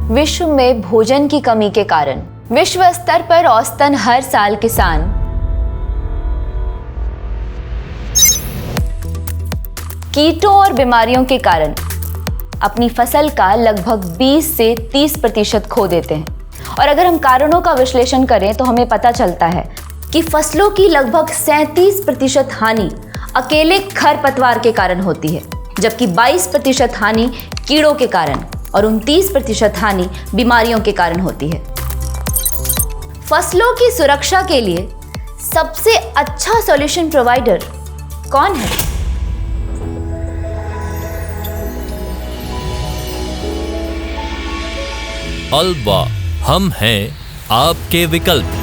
विश्व में भोजन की कमी के कारण विश्व स्तर पर औसतन हर साल किसान कीटों और बीमारियों के कारण अपनी फसल का लगभग 20 से 30% खो देते हैं। और अगर हम कारणों का विश्लेषण करें तो हमें पता चलता है कि फसलों की लगभग 37% हानि अकेले खरपतवार के कारण होती है, जबकि 22% हानि कीड़ों के कारण और 29% हानि बीमारियों के कारण होती है। फसलों की सुरक्षा के लिए सबसे अच्छा सॉल्यूशन प्रोवाइडर कौन है? अल्बा, हम हैं आपके विकल्प।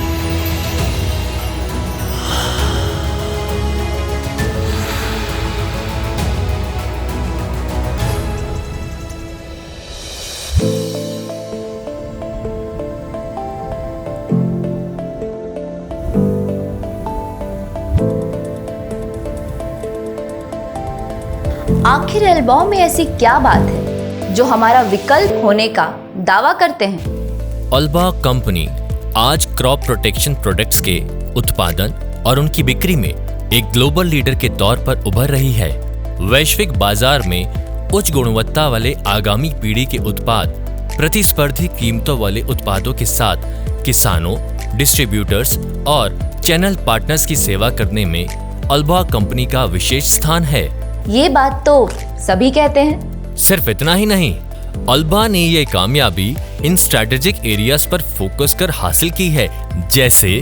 आखिर एल्बा में ऐसी क्या बात है जो हमारा विकल्प होने का दावा करते हैं? अल्बा कंपनी आज क्रॉप प्रोटेक्शन प्रोडक्ट्स के उत्पादन और उनकी बिक्री में एक ग्लोबल लीडर के तौर पर उभर रही है। वैश्विक बाजार में उच्च गुणवत्ता वाले आगामी पीढ़ी के उत्पाद प्रतिस्पर्धी कीमतों वाले उत्पादों के साथ किसानों, डिस्ट्रीब्यूटर्स और चैनल पार्टनर्स की सेवा करने में अल्बा कंपनी का विशेष स्थान है। ये बात तो सभी कहते हैं। सिर्फ इतना ही नहीं, अल्बा ने ये कामयाबी इन स्ट्रैटेजिक एरियाज पर फोकस कर हासिल की है, जैसे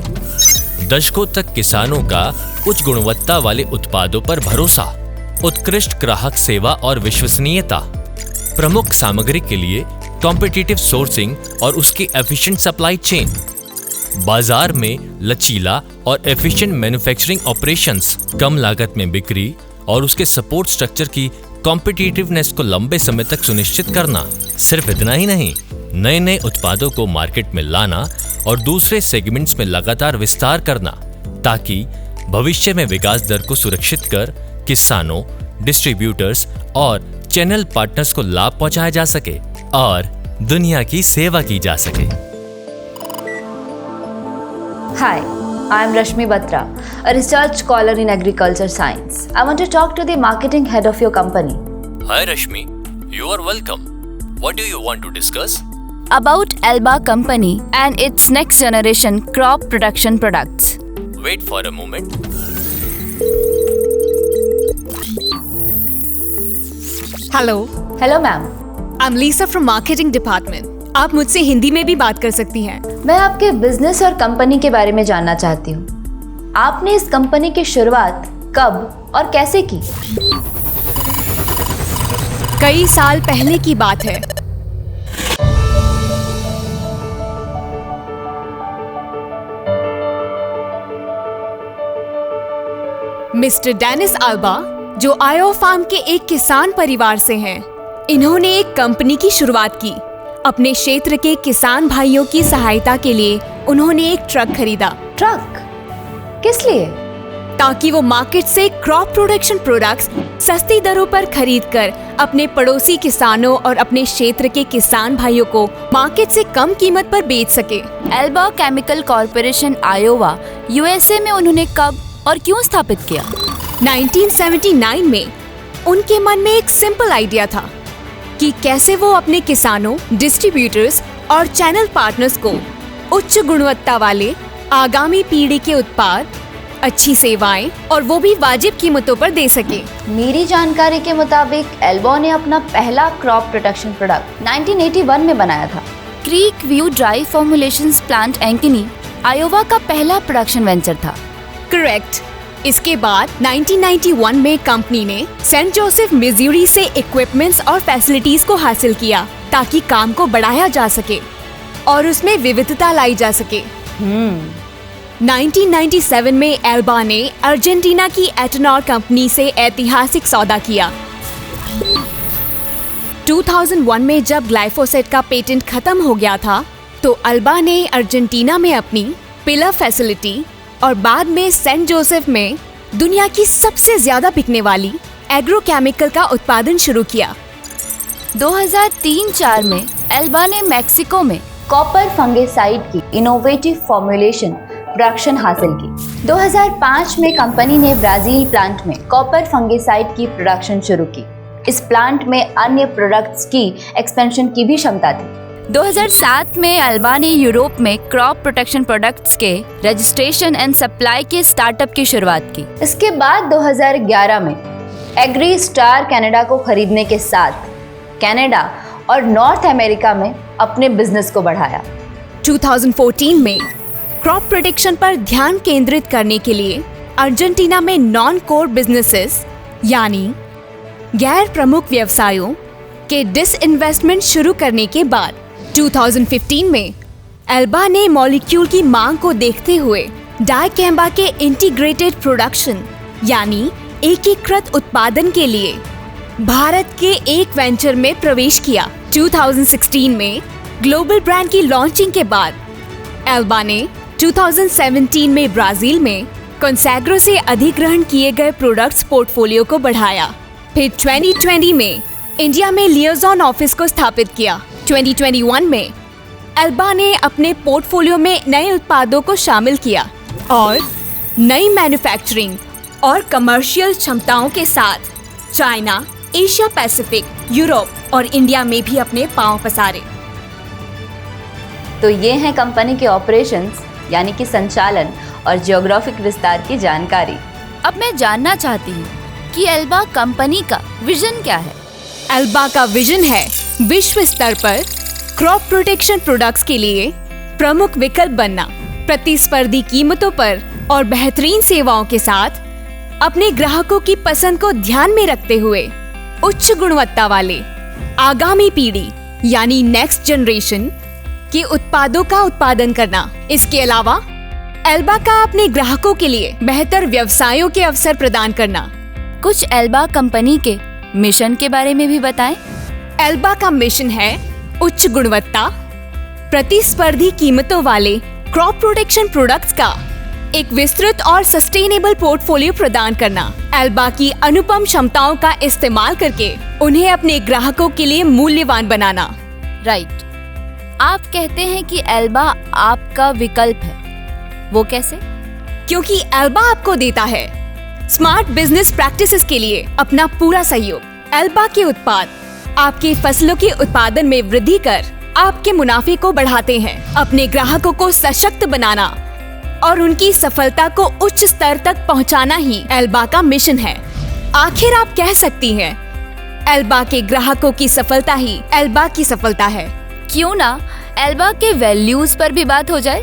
दशकों तक किसानों का उच्च गुणवत्ता वाले उत्पादों पर भरोसा, उत्कृष्ट ग्राहक सेवा और विश्वसनीयता, प्रमुख सामग्री के लिए कॉम्पिटिटिव सोर्सिंग और उसकी एफिशिएंट सप्लाई चेन, बाजार में लचीला और एफिशिएंट मैन्युफैक्चरिंग ऑपरेशंस, कम लागत में बिक्री और उसके सपोर्ट स्ट्रक्चर की कॉम्पिटिटिवनेस को लंबे समय तक सुनिश्चित करना। सिर्फ इतना ही नहीं, नए नए उत्पादों को मार्केट में लाना और दूसरे सेगमेंट्स में लगातार विस्तार करना, ताकि भविष्य में विकास दर को सुरक्षित कर किसानों, डिस्ट्रीब्यूटर्स और चैनल पार्टनर्स को लाभ पहुंचाया जा सके और दुनिया की सेवा की जा सके। हाय, I am Rashmi Batra, a research scholar in agriculture science. I want to talk to the marketing head of your company. Hi Rashmi, you are welcome. What do you want to discuss? About Alba company and its next generation crop production products. Wait for a moment. Hello. Hello ma'am. I'm Lisa from marketing department. आप मुझसे हिंदी में भी बात कर सकती हैं। मैं आपके बिजनेस और कंपनी के बारे में जानना चाहती हूँ। आपने इस कंपनी की शुरुआत कब और कैसे की? कई साल पहले की बात है। मिस्टर डेनिस अल्बा, जो आयो फार्म के एक किसान परिवार से हैं, इन्होंने एक कंपनी की शुरुआत की। अपने क्षेत्र के किसान भाइयों की सहायता के लिए उन्होंने एक ट्रक खरीदा। ट्रक? किस लिए? ताकि वो मार्केट से क्रॉप प्रोडक्शन प्रोडक्ट्स सस्ती दरों पर खरीदकर अपने पड़ोसी किसानों और अपने क्षेत्र के किसान भाइयों को मार्केट से कम कीमत पर बेच सके। Elba chemical corporation Iowa, USA में उन्होंने कब और क्यों स्थापित किया? 1979 में उनके मन में एक सिंपल आइडिया था कि कैसे वो अपने किसानों, डिस्ट्रीब्यूटर्स और चैनल पार्टनर्स को उच्च गुणवत्ता वाले आगामी पीढ़ी के उत्पाद, अच्छी सेवाएं और वो भी वाजिब कीमतों पर दे सके। मेरी जानकारी के मुताबिक एल्बा ने अपना पहला क्रॉप प्रोटेक्शन प्रोडक्ट 1981 में बनाया था। Creek View dry formulations plant Ankeny Iowa का पहला प्रोडक्शन वेंचर था। करेक्ट। इसके बाद 1991 में कंपनी ने सेंट जोसेफ मिजूरी से इक्विपमेंट्स और फैसिलिटीज को हासिल किया, ताकि काम को बढ़ाया जा सके और उसमें विविधता लाई जा सके। 1997 में एल्बा ने अर्जेंटीना की एटनॉर कंपनी से ऐतिहासिक सौदा किया। 2001 में जब ग्लाइफोसेट का पेटेंट खत्म हो गया था, तो अल्बा ने अर्जेंटीना में अपनी पिलर फैसिलिटी और बाद में सेंट जोसेफ में दुनिया की सबसे ज्यादा बिकने वाली एग्रोकेमिकल का उत्पादन शुरू किया। 2003-4 में एल्बा ने मैक्सिको में कॉपर फंगिसाइड की इनोवेटिव फॉर्मुलेशन प्रोडक्शन हासिल की। 2005 में कंपनी ने ब्राजील प्लांट में कॉपर फंगिसाइड की प्रोडक्शन शुरू की। इस प्लांट में अन्य प्रोडक्ट्स की एक्सपेंशन की भी क्षमता थी। 2007 में एल्बा ने यूरोप में क्रॉप प्रोटेक्शन प्रोडक्ट्स के रजिस्ट्रेशन एंड सप्लाई के स्टार्टअप की शुरुआत की। इसके बाद 2011 में एग्री स्टार कनाडा को खरीदने के साथ कनाडा और नॉर्थ अमेरिका में अपने बिजनेस को बढ़ाया। 2014 में क्रॉप प्रोटेक्शन पर ध्यान केंद्रित करने के लिए अर्जेंटीना में नॉन कोर बिजनेसेस यानी गैर प्रमुख व्यवसायों के डिसइन्वेस्टमेंट शुरू करने के बाद 2015 में एल्बा ने मॉलिक्यूल की मांग को देखते हुए डाइकेम्बा के इंटीग्रेटेड प्रोडक्शन यानी एकीकृत उत्पादन के लिए भारत के एक वेंचर में प्रवेश किया। 2016 में ग्लोबल ब्रांड की लॉन्चिंग के बाद एल्बा ने 2017 में ब्राजील में कंसैग्रो से अधिग्रहण किए गए प्रोडक्ट्स पोर्टफोलियो को बढ़ाया। फिर 2020 में इंडिया में लियोजॉन ऑफिस को स्थापित किया। 2021 में एल्बा ने अपने पोर्टफोलियो में नए उत्पादों को शामिल किया और नई मैन्युफैक्चरिंग और कमर्शियल क्षमताओं के साथ चाइना, एशिया पैसिफिक, यूरोप और इंडिया में भी अपने पांव पसारे। तो ये हैं कंपनी के ऑपरेशंस यानी कि संचालन और जियोग्राफिक विस्तार की जानकारी। अब मैं जानना चाहती हूँ कि एल्बा कंपनी का विजन क्या है? एल्बा का विजन है विश्व स्तर पर क्रॉप प्रोटेक्शन प्रोडक्ट्स के लिए प्रमुख विकल्प बनना, प्रतिस्पर्धी कीमतों पर और बेहतरीन सेवाओं के साथ अपने ग्राहकों की पसंद को ध्यान में रखते हुए उच्च गुणवत्ता वाले आगामी पीढ़ी यानी नेक्स्ट जनरेशन के उत्पादों का उत्पादन करना। इसके अलावा एल्बा का अपने ग्राहकों के लिए बेहतर व्यवसायों के अवसर प्रदान करना। कुछ एल्बा कंपनी के मिशन के बारे में भी बताएं। एल्बा का मिशन है उच्च गुणवत्ता, प्रतिस्पर्धी कीमतों वाले क्रॉप प्रोटेक्शन प्रोडक्ट्स का एक विस्तृत और सस्टेनेबल पोर्टफोलियो प्रदान करना। एल्बा की अनुपम क्षमताओं का इस्तेमाल करके उन्हें अपने ग्राहकों के लिए मूल्यवान बनाना। राइट। आप कहते हैं कि एल्बा आपका विकल्प है, वो कैसे? क्योंकि एल्बा आपको देता है स्मार्ट बिजनेस प्रैक्टिसेस के लिए अपना पूरा सहयोग। एल्बा के उत्पाद आपके फसलों के उत्पादन में वृद्धि कर आपके मुनाफे को बढ़ाते हैं। अपने ग्राहकों को सशक्त बनाना और उनकी सफलता को उच्च स्तर तक पहुंचाना ही एल्बा का मिशन है। आखिर आप कह सकती हैं, एल्बा के ग्राहकों की सफलता ही एल्बा की सफलता है। क्यों ना एल्बा के वैल्यूज पर भी बात हो जाए।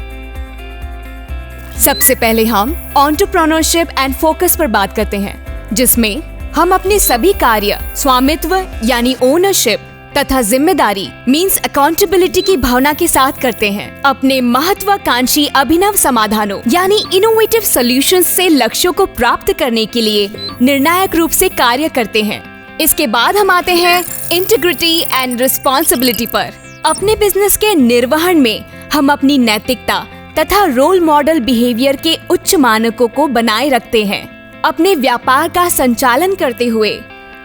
सबसे पहले हम एंटरप्रेन्योरशिप एंड फोकस पर बात करते हैं, जिसमें हम अपने सभी कार्य स्वामित्व यानी ओनरशिप तथा जिम्मेदारी मींस अकाउंटेबिलिटी की भावना के साथ करते हैं। अपने महत्वाकांक्षी अभिनव समाधानों यानी इनोवेटिव सॉल्यूशंस से लक्ष्यों को प्राप्त करने के लिए निर्णायक रूप से कार्य करते हैं। इसके बाद हम आते हैं इंटीग्रिटी एंड रिस्पॉन्सिबिलिटी पर। अपने बिजनेस के निर्वहन में हम अपनी नैतिकता तथा रोल मॉडल बिहेवियर के उच्च मानकों को बनाए रखते हैं। अपने व्यापार का संचालन करते हुए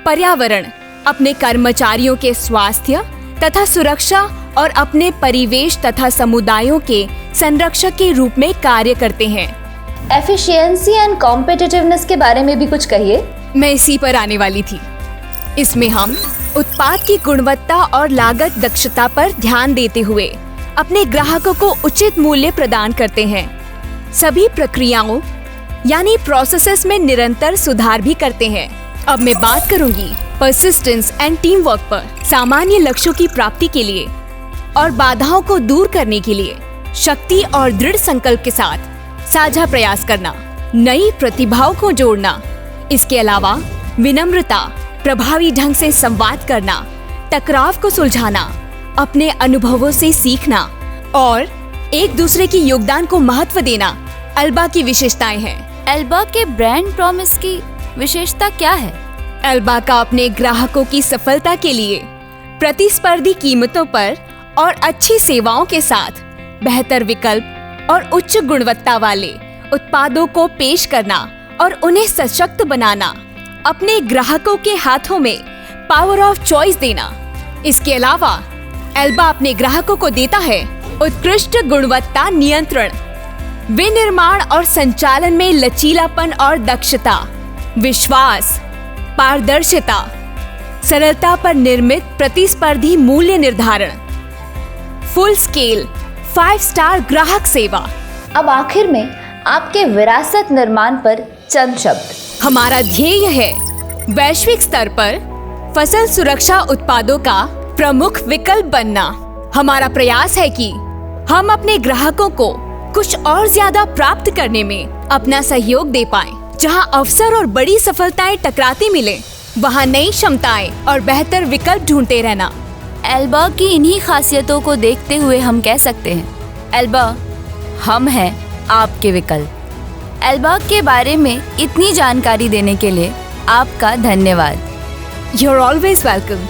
पर्यावरण, अपने कर्मचारियों के स्वास्थ्य तथा सुरक्षा और अपने परिवेश तथा समुदायों के संरक्षक के रूप में कार्य करते हैं। एफिशिएंसी एंड कॉम्पिटिटिवनेस के बारे में भी कुछ कहिए। मैं इसी पर आने वाली थी। इसमें हम उत्पाद की गुणवत्ता और लागत दक्षता पर ध्यान देते हुए अपने ग्राहकों को उचित मूल्य प्रदान करते हैं। सभी प्रक्रियाओं यानी प्रोसेसेस में निरंतर सुधार भी करते हैं। अब मैं बात करूंगी परसिस्टेंस एंड टीम वर्क पर। सामान्य लक्ष्यों की प्राप्ति के लिए और बाधाओं को दूर करने के लिए शक्ति और दृढ़ संकल्प के साथ साझा प्रयास करना, नई प्रतिभाओं को जोड़ना। इसके अलावा विनम्रता, प्रभावी ढंग से संवाद करना, टकराव को सुलझाना, अपने अनुभवों से सीखना और एक दूसरे के योगदान को महत्व देना एल्बा की विशेषताएं हैं। एल्बा के ब्रांड प्रॉमिस की विशेषता क्या है? एल्बा का अपने ग्राहकों की सफलता के लिए प्रतिस्पर्धी कीमतों पर और अच्छी सेवाओं के साथ बेहतर विकल्प और उच्च गुणवत्ता वाले उत्पादों को पेश करना और उन्हें सशक्त बनाना, अपने ग्राहकों के हाथों में पावर ऑफ चॉइस देना इसके अलावा एल्बा अपने ग्राहकों को देता है उत्कृष्ट गुणवत्ता नियंत्रण, विनिर्माण और संचालन में लचीलापन और दक्षता, विश्वास, पारदर्शिता, सरलता पर निर्मित प्रतिस्पर्धी मूल्य निर्धारण, फुल स्केल 5 स्टार ग्राहक सेवा। अब आखिर में आपके विरासत निर्माण पर चंद शब्द। हमारा ध्येय है वैश्विक स्तर पर फसल सुरक्षा उत्पादों का प्रमुख विकल्प बनना। हमारा प्रयास है कि हम अपने ग्राहकों को कुछ और ज्यादा प्राप्त करने में अपना सहयोग दे पाएं। जहां अवसर और बड़ी सफलताएं टकराती मिले, वहां नई क्षमताएं और बेहतर विकल्प ढूंढते रहना। एल्बा की इन्हीं खासियतों को देखते हुए हम कह सकते हैं, एल्बा हम हैं आपके विकल्प। एल्बा के बारे में इतनी जानकारी देने के लिए आपका धन्यवाद। You're always welcome.